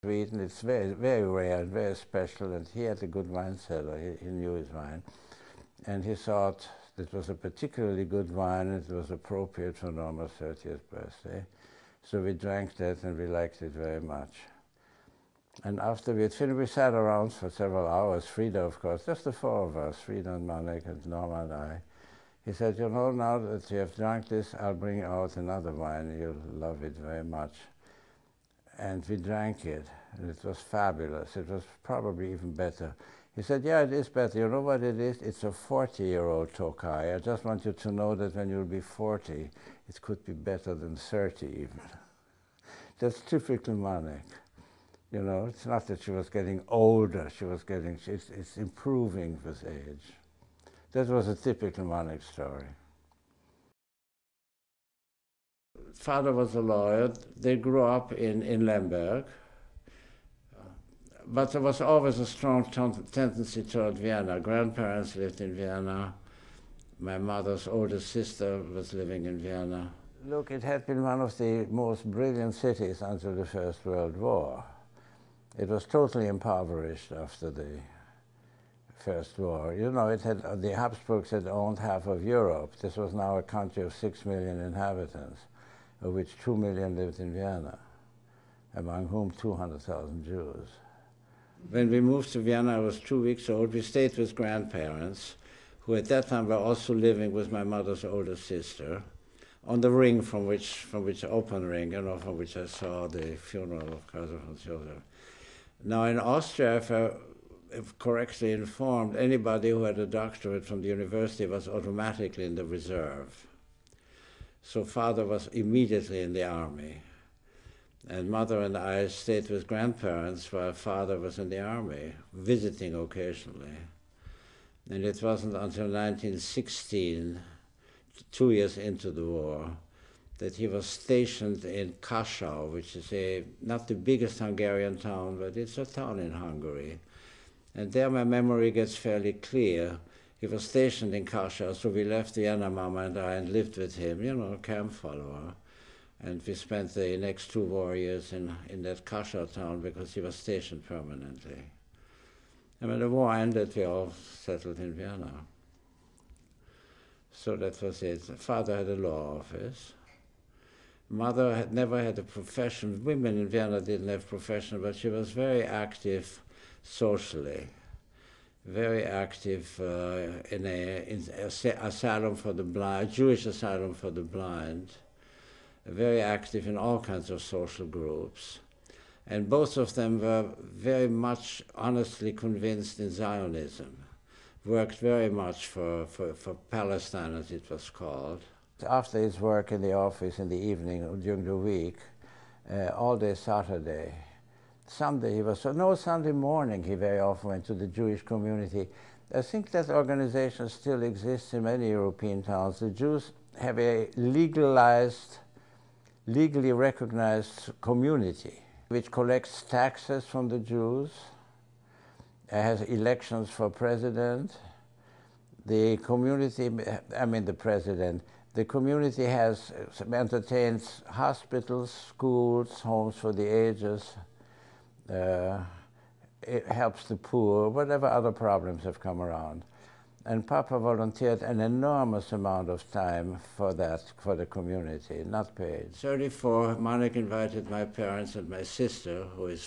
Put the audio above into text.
Sweden, it's very, very rare and very special, and he had a good wine cellar. He knew his wine. And he thought it was a particularly good wine, and it was appropriate for Norma's 30th birthday. So we drank that, and we liked it very much. And after we had finished, we sat around for several hours, Frida, of course, just the four of us, Frida and Manek and Norma and I. He said, you know, now that you have drunk this, I'll bring out another wine. You'll love it very much. And we drank it, and it was fabulous. It was probably even better. He said, yeah, it is better. You know what it is? It's a 40-year-old Tokai. I just want you to know that when you'll be 40, it could be better than 30 even. That's typical Manek. You know, it's not that she was getting older. She was getting, it's improving with age. That was a typical Manek story. Father was a lawyer. They grew up in Lemberg, but there was always a strong tendency toward Vienna. Grandparents lived in Vienna. My mother's oldest sister was living in Vienna. Look, it had been one of the most brilliant cities until the First World War. It was totally impoverished after the First War. You know, it had, the Habsburgs had owned half of Europe. This was now a country of 6 million inhabitants, of which 2 million lived in Vienna, among whom 200,000 Jews. When we moved to Vienna, I was 2 weeks old. We stayed with grandparents, who at that time were also living with my mother's older sister, on the ring from which open ring, you know, from which I saw the funeral of Kaiser Franz Josef. Now in Austria, if correctly informed, anybody who had a doctorate from the university was automatically in the reserve. So father was immediately in the army. And mother and I stayed with grandparents while father was in the army, visiting occasionally. And it wasn't until 1916, 2 years into the war, that he was stationed in Kassel, which is not the biggest Hungarian town, but it's a town in Hungary. And there my memory gets fairly clear. He was stationed in Kassel, so we left Vienna, Mama and I, and lived with him, you know, a camp follower. And we spent the next 2 war years in that Kassel town because he was stationed permanently. And when the war ended, we all settled in Vienna. So that was it. Father had a law office. Mother had never had a profession. Women in Vienna didn't have profession, but she was very active socially. Very active in an asylum for the blind, Jewish asylum for the blind. Very active in all kinds of social groups. And both of them were very much honestly convinced in Zionism. Worked very much for Palestine, as it was called. After his work in the office in the evening or during the week, all day Saturday, Sunday Sunday morning he very often went to the Jewish community. I think that organization still exists in many European towns. The Jews have a legally recognized community which collects taxes from the Jews, has elections for president. The community, the community entertains hospitals, schools, homes for the ages. It helps the poor, whatever other problems have come around. And Papa volunteered an enormous amount of time for that, for the community, not paid. 34, Manek invited my parents and my sister, who is